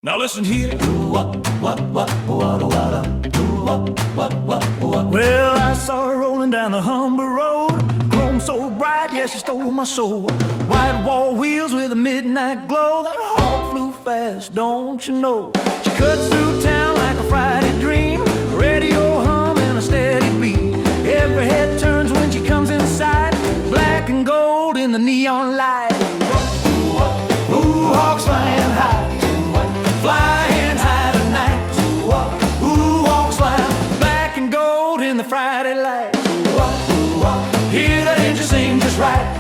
Now listen here. Well, I saw her rolling down the Humber Road, chrome so bright, yeah, she stole my soul. White wall wheels with a midnight glow. That hawk flew fast, don't you know? She cuts through town like a Friday dream, radio hum and a steady beat. Every head turns when she comes inside, black and gold in the neon light. Ooh, hawks flying high, flying high tonight. Ooh, hawks flying black and gold in the Friday light. Hear that engine sing just right.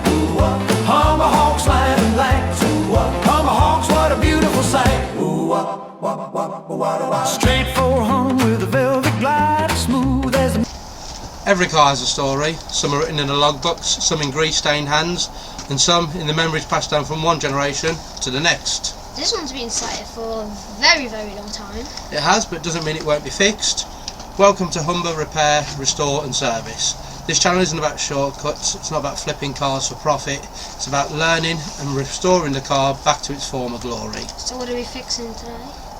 Humber hawks flying black. Humber hawks, what a beautiful sight. Straight for home with a velvet glide, smooth as a... Every car has a story. Some are written in the logbooks, some in grease-stained hands, and some in the memories passed down from one generation to the next. This one's been sighted for a very, very long time. It has, but it doesn't mean it won't be fixed. Welcome to Humber Repair, Restore and Service. This channel isn't about shortcuts, it's not about flipping cars for profit, it's about learning and restoring the car back to its former glory. So what are we fixing today?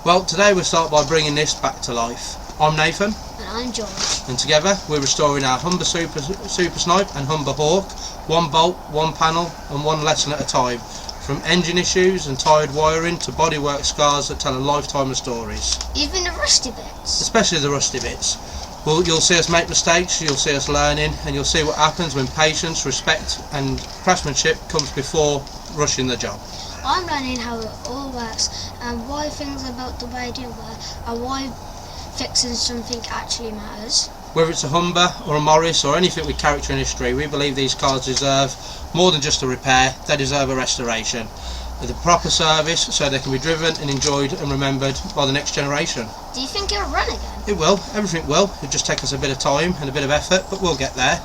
Well, today we'll start by bringing this back to life. I'm Nathan. And I'm George. And together we're restoring our Humber Supersnipe and Humber Hawk, one bolt, one panel and one lesson at a time. From engine issues and tired wiring to bodywork scars that tell a lifetime of stories. Even the rusty bits. Especially the rusty bits. Well, you'll see us make mistakes, you'll see us learning, and you'll see what happens when patience, respect and craftsmanship comes before rushing the job. I'm learning how it all works and why things are built the way they were and why fixing something actually matters. Whether it's a Humber or a Morris or anything with character and history, we believe these cars deserve more than just a repair, they deserve a restoration. With a proper service so they can be driven and enjoyed and remembered by the next generation. Do you think it'll run again? It will, everything will. It'll just take us a bit of time and a bit of effort, but we'll get there.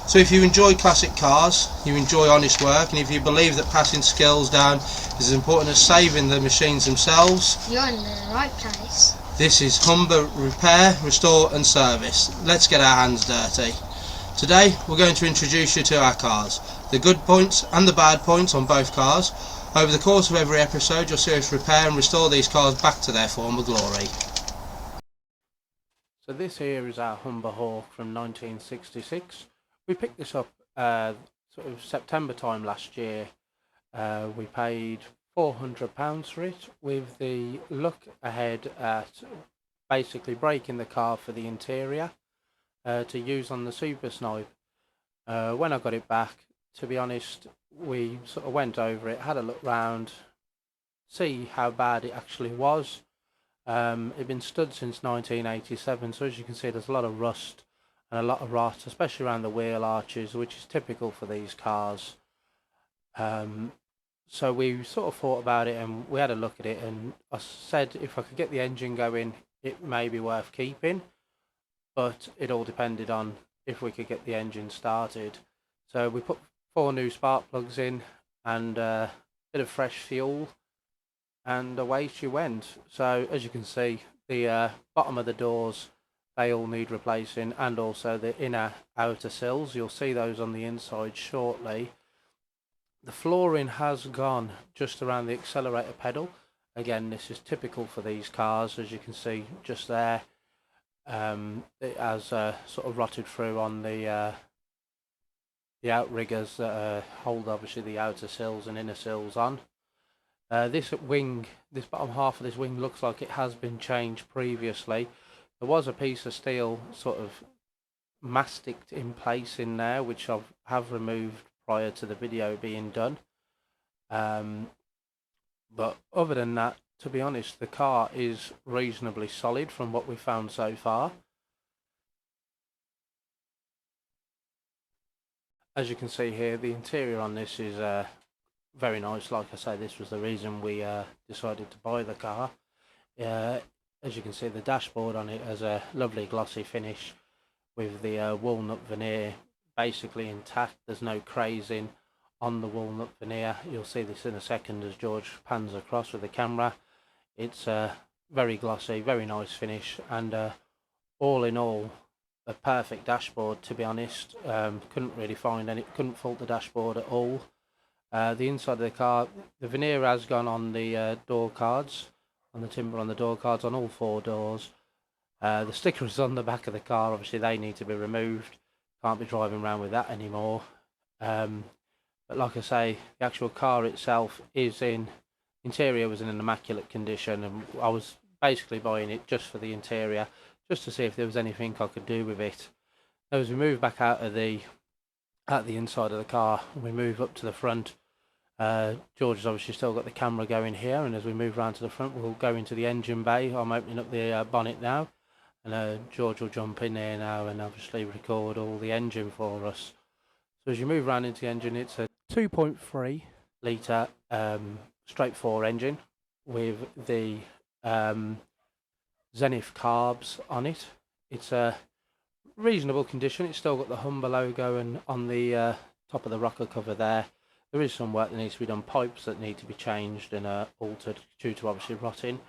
So if you enjoy classic cars, you enjoy honest work, and if you believe that passing skills down is as important as saving the machines themselves, you're in the right place. This is Humber Repair, Restore and Service. Let's get our hands dirty. Today we're going to introduce you to our cars, the good points and the bad points on both cars. Over the course of every episode you'll see us repair and restore these cars back to their former glory. So this here is our Humber Hawk from 1966. We picked this up sort of September time last year. We paid £400 for it, with the look ahead at basically breaking the car for the interior to use on the Supersnipe. When I got it back, to be honest, we sort of went over it, had a look round, see how bad it actually was. It'd been stood since 1987, so as you can see there's a lot of rust and a lot of rot, especially around the wheel arches, which is typical for these cars. So we sort of thought about it and we had a look at it, and I said if I could get the engine going it may be worth keeping, but it all depended on if we could get the engine started. So we put 4 new spark plugs in and a bit of fresh fuel, and away she went. So as you can see, the bottom of the doors, they all need replacing, and also the inner outer sills. You'll see those on the inside shortly. The flooring has gone just around the accelerator pedal. Again, this is typical for these cars, as you can see just there. It has sort of rotted through on the outriggers that hold obviously the outer sills and inner sills on. This wing, this bottom half of this wing looks like it has been changed previously. There was a piece of steel sort of masticed in place in there, which I have removed prior to the video being done. But other than that, to be honest, the car is reasonably solid from what we've found so far. As you can see here, the interior on this is very nice. Like I say, this was the reason we decided to buy the car. As you can see, the dashboard on it has a lovely glossy finish with the walnut veneer basically intact. There's no crazing on the walnut veneer. You'll see this in a second as George pans across with the camera. It's very glossy, very nice finish, and all in all a perfect dashboard, to be honest. Couldn't really find any, couldn't fault the dashboard at all. The inside of the car, the veneer has gone on the door cards, on the timber on the door cards on all 4 doors. The stickers on the back of the car, obviously they need to be removed. Can't be driving around with that anymore. But like I say, the actual car itself is interior was in an immaculate condition, and I was basically buying it just for the interior, just to see if there was anything I could do with it. As we move back out of the inside of the car, and we move up to the front, George has obviously still got the camera going here, and as we move around to the front, we'll go into the engine bay. I'm opening up the bonnet now, and George will jump in there now and obviously record all the engine for us. So as you move around into the engine, it's a 2.3 litre straight 4 engine with the Zenith carbs on it. It's a reasonable condition. It's still got the Humber logo and on the top of the rocker cover there. There is some work that needs to be done, pipes that need to be changed and altered due to obviously rotting.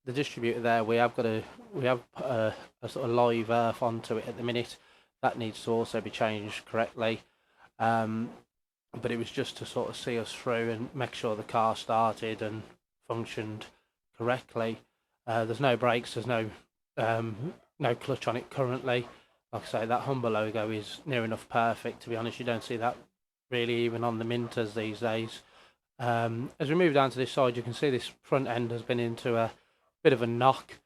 The distributor there. We have a sort of live earth onto it at the minute. That needs to also be changed correctly. But it was just to sort of see us through and make sure the car started and functioned correctly. There's no brakes. There's no clutch on it currently. Like I say, that Humber logo is near enough perfect. To be honest, you don't see that really even on the Minters these days. As we move down to this side, you can see this front end has been into a bit of a knock,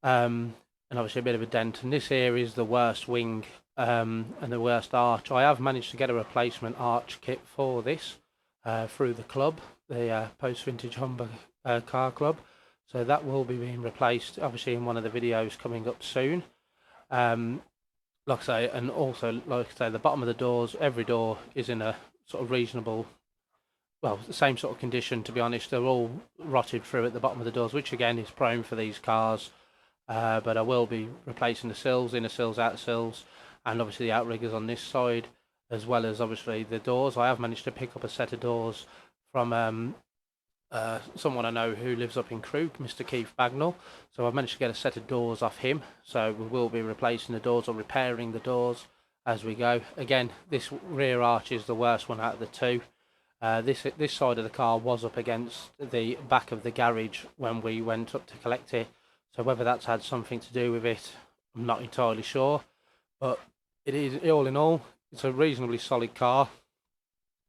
and obviously a bit of a dent. And this here is the worst wing and the worst arch. I have managed to get a replacement arch kit for this through the club, the Post Vintage Humber Car Club. So that will be being replaced, obviously, in one of the videos coming up soon. Like I say, and also, like I say, the bottom of the doors, every door is in a sort of reasonable, well, the same sort of condition, to be honest. They're all rotted through at the bottom of the doors, which again is prone for these cars. But I will be replacing the sills, inner sills, outer sills, and obviously the outriggers on this side, as well as obviously the doors. I have managed to pick up a set of doors from someone I know who lives up in Crewe, Mr. Keith Bagnall. So I've managed to get a set of doors off him. So we will be replacing the doors or repairing the doors as we go. Again, this rear arch is the worst one out of the two. This side of the car was up against the back of the garage when we went up to collect it. So whether that's had something to do with it, I'm not entirely sure. But it is, all in all, it's a reasonably solid car.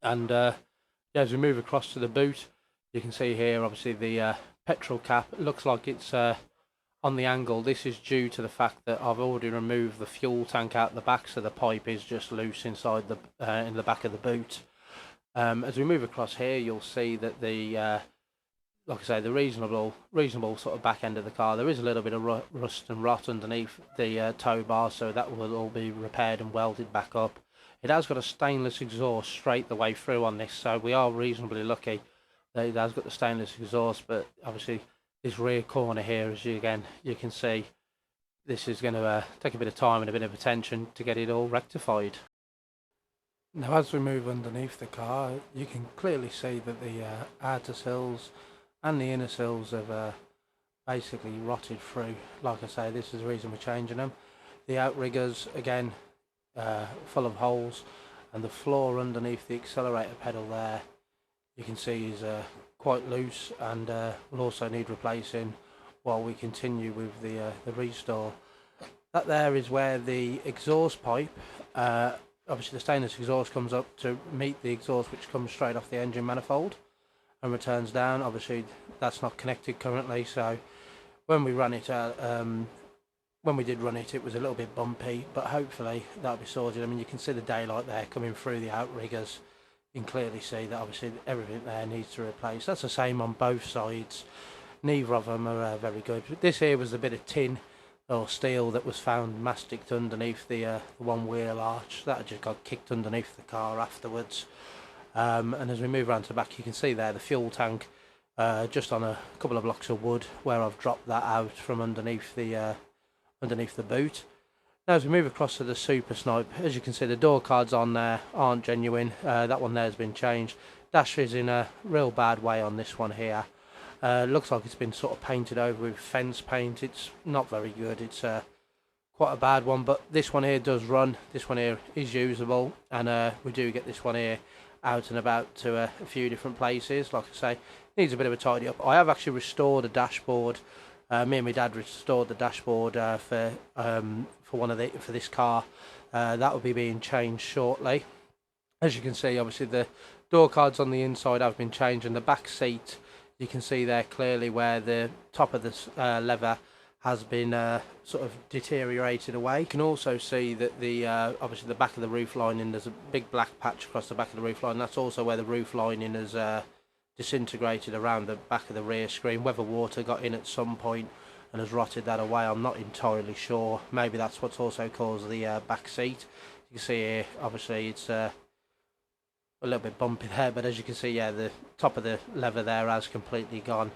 And yeah, as we move across to the boot, you can see here, obviously, the petrol cap. It looks like it's on the angle. This is due to the fact that I've already removed the fuel tank out the back, so the pipe is just loose inside the in the back of the boot. As we move across here, you'll see that the, like I say, the reasonable sort of back end of the car. There is a little bit of rust and rot underneath the tow bar, so that will all be repaired and welded back up. It has got a stainless exhaust straight the way through on this, so we are reasonably lucky. It has got the stainless exhaust, but obviously this rear corner here, as you can see, this is going to take a bit of time and a bit of attention to get it all rectified. Now, as we move underneath the car, you can clearly see that the outer sills and the inner sills have basically rotted through. Like I say, this is the reason we're changing them. The outriggers, again, full of holes, and the floor underneath the accelerator pedal there, you can see is quite loose and will also need replacing while we continue with the restore. That there is where the exhaust pipe, obviously the stainless exhaust comes up to meet the exhaust which comes straight off the engine manifold and returns down. Obviously that's not connected currently, so when we run it when we did run it, it was a little bit bumpy, but hopefully that'll be sorted. I mean, you can see the daylight there coming through the outriggers. You can clearly see that obviously everything there needs to replace. That's the same on both sides. Neither of them are very good. This here was a bit of tin or steel that was found masticed underneath the one wheel arch. That just got kicked underneath the car afterwards. And as we move around to the back, you can see there the fuel tank just on a couple of blocks of wood where I've dropped that out from underneath the boot. Now, as we move across to the Supersnipe, as you can see, the door cards on there aren't genuine. That one there has been changed. Dash is in a real bad way on this one here. Looks like it's been sort of painted over with fence paint. It's not very good. It's quite a bad one, but this one here does run. This one here is usable, and we do get this one here out and about to a few different places. Like I say, needs a bit of a tidy up. I have actually restored a dashboard. Me and my dad restored the dashboard for this car. That will be being changed shortly. As you can see, obviously the door cards on the inside have been changed, and the back seat, you can see there clearly where the top of this lever has been sort of deteriorated away. You can also see that the obviously the back of the roof lining, there's a big black patch across the back of the roof line. That's also where the roof lining has disintegrated around the back of the rear screen. Whether water got in at some point and has rotted that away, I'm not entirely sure. Maybe that's what's also caused the back seat. You can see here, obviously it's a little bit bumpy there, but as you can see, yeah, the top of the lever there has completely gone,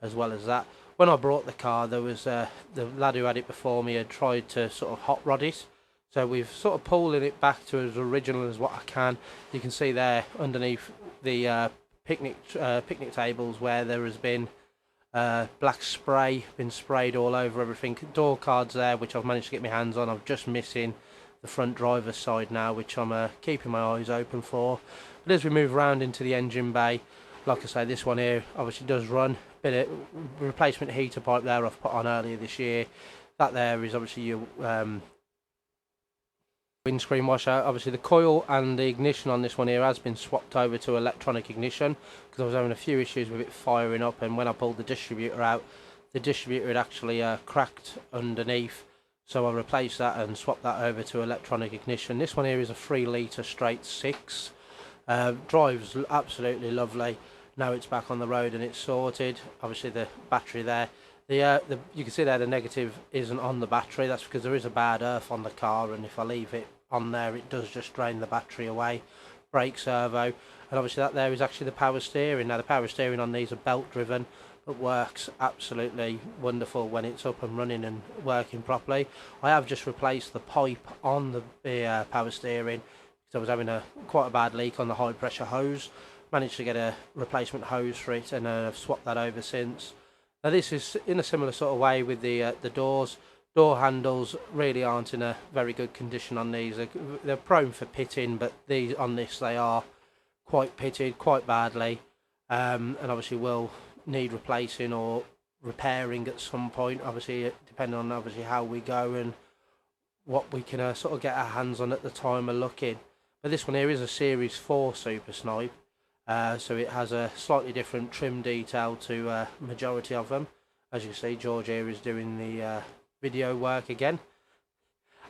as well as that. When I brought the car, there was the lad who had it before me had tried to sort of hot rod it, so we've sort of pulling it back to as original as what I can. You can see there underneath the picnic tables where there has been black spray been sprayed all over everything. Door cards there, which I've managed to get my hands on. I'm just missing the front driver's side now, which I'm keeping my eyes open for. But as we move around into the engine bay, like I say, this one here obviously does run. Bit of replacement heater pipe there I've put on earlier this year. That there is obviously your windscreen washer. Obviously the coil and the ignition on this one here has been swapped over to electronic ignition, because I was having a few issues with it firing up, and when I pulled the distributor out, the distributor had actually cracked underneath, so I replaced that and swapped that over to electronic ignition. This one here is a 3 litre straight 6. Drives absolutely lovely. Now it's back on the road and it's sorted. Obviously the battery there, you can see there the negative isn't on the battery. That's because there is a bad earth on the car, and if I leave it on there, it does just drain the battery away. Brake servo, and obviously that there is actually the power steering. Now the power steering on these are belt driven, but works absolutely wonderful when it's up and running and working properly. I have just replaced the pipe on the power steering, because I was having quite a bad leak on the high pressure hose. Managed to get a replacement hose for it, and I've swapped that over since. Now this is in a similar sort of way with the doors. Door handles really aren't in a very good condition on these. They're prone for pitting, but these on this, they are quite pitted quite badly, and obviously will need replacing or repairing at some point, obviously depending on obviously how we go and what we can sort of get our hands on at the time of looking. But this one here is a Series IV Supersnipe. So it has a slightly different trim detail to majority of them. As you can see, George here is doing the video work again.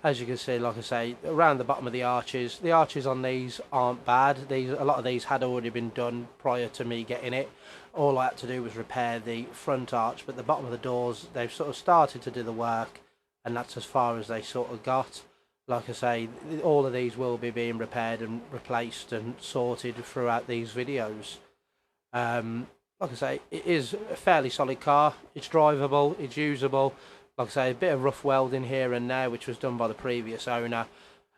As you can see, like I say, around the bottom of the arches on these aren't bad. A lot of these had already been done prior to me getting it. All I had to do was repair the front arch, but the bottom of the doors, they've sort of started to do the work, and that's as far as they sort of got. Like I say, all of these will be being repaired and replaced and sorted throughout these videos. Like I say, it is a fairly solid car. It's drivable, it's usable. Like I say, a bit of rough welding here and there, which was done by the previous owner.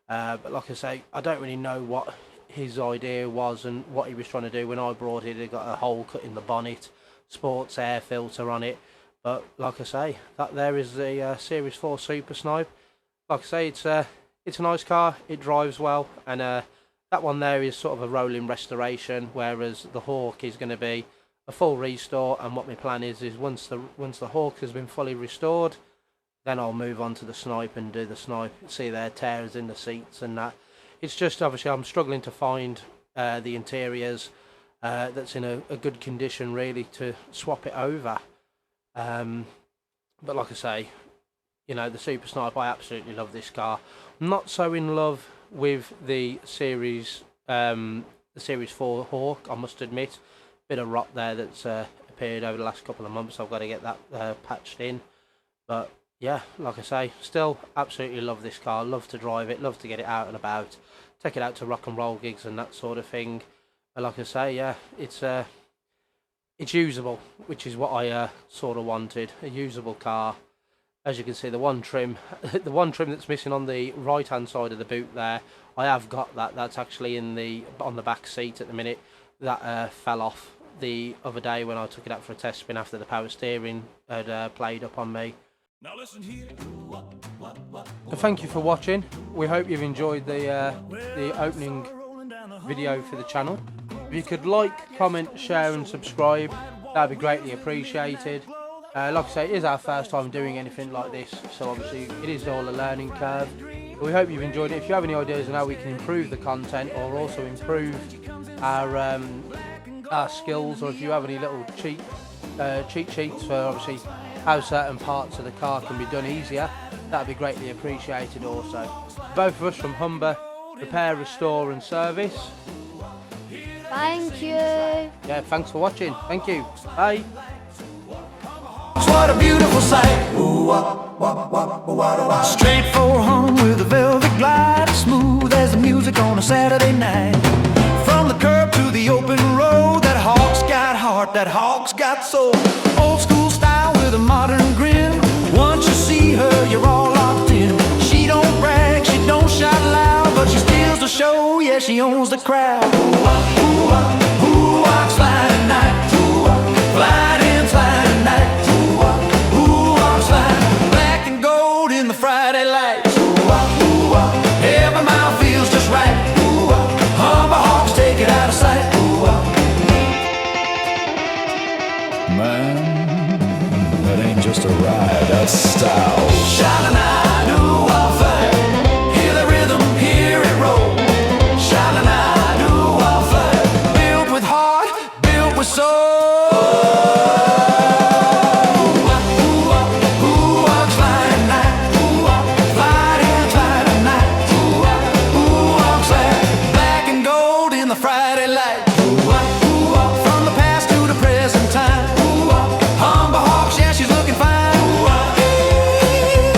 But like I say, I don't really know what his idea was and what he was trying to do. When I brought it, it got a hole cut in the bonnet, sports air filter on it. But like I say, that there is the Series IV Supersnipe. Like I say, it's a nice car, it drives well, and that one there is sort of a rolling restoration, whereas the Hawk is going to be a full restore. And what my plan is once the Hawk has been fully restored, then I'll move on to the Snipe and do the Snipe. See there, tears in the seats and that. It's just obviously I'm struggling to find the interiors that's in a good condition really to swap it over. But like I say, you know, the Supersnipe, I absolutely love this car. I'm not so in love with the Series IV Hawk, I must admit. Bit of rot there that's appeared over the last couple of months. I've got to get that patched in. But yeah, like I say, still absolutely love this car. Love to drive it, love to get it out and about, take it out to rock and roll gigs and that sort of thing. But like I say, yeah, it's usable, which is what I sort of wanted, a usable car. As you can see, the one trim that's missing on the right hand side of the boot there, I have got that. That's actually on the back seat at the minute. That fell off the other day when I took it out for a test spin after the power steering had played up on me. Now listen here. So thank you for watching. We hope you've enjoyed the opening video for the channel. If you could like, comment, share and subscribe, that'd be greatly appreciated. Like I say, it is our first time doing anything like this, so obviously it is all a learning curve. But we hope you've enjoyed it. If you have any ideas on how we can improve the content or also improve our skills, or if you have any little cheat sheets for obviously how certain parts of the car can be done easier, that'd be greatly appreciated also. Both of us from Humber Repair, Restore and Service. Thank you. Yeah, thanks for watching. Thank you. Bye. What a beautiful sight. Straight for home with a velvet glide, smooth as the music on a Saturday night. From the curb to the open road, that hawk's got heart, that hawk's got soul. Old school style with a modern grin. Once you see her, you're all locked in. She don't brag, she don't shout loud, but she steals the show, yeah, she owns the crowd. Who walks fly tonight? Fly in, fly tonight. Black and gold in the Friday lights. Every mile feels just right. Humber Hawks take it out of sight. Man, that ain't just a ride, that's style. Sha-la-la-doo, I'll fly. Hear the rhythm, hear it roll. Sha-la-la-doo, I'll fly. Built with heart, built with soul. Friday light. From the past to the present time. Humber Hawks, yeah, she's looking fine.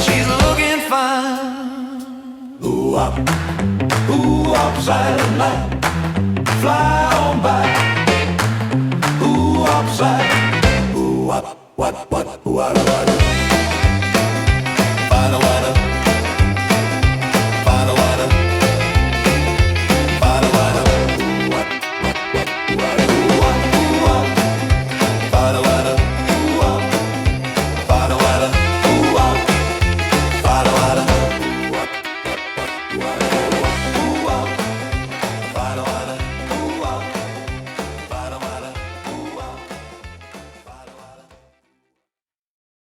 She's looking fine. Ooh, up, silent night. Fly on by. Ooh, up, silent. Ooh, up, what?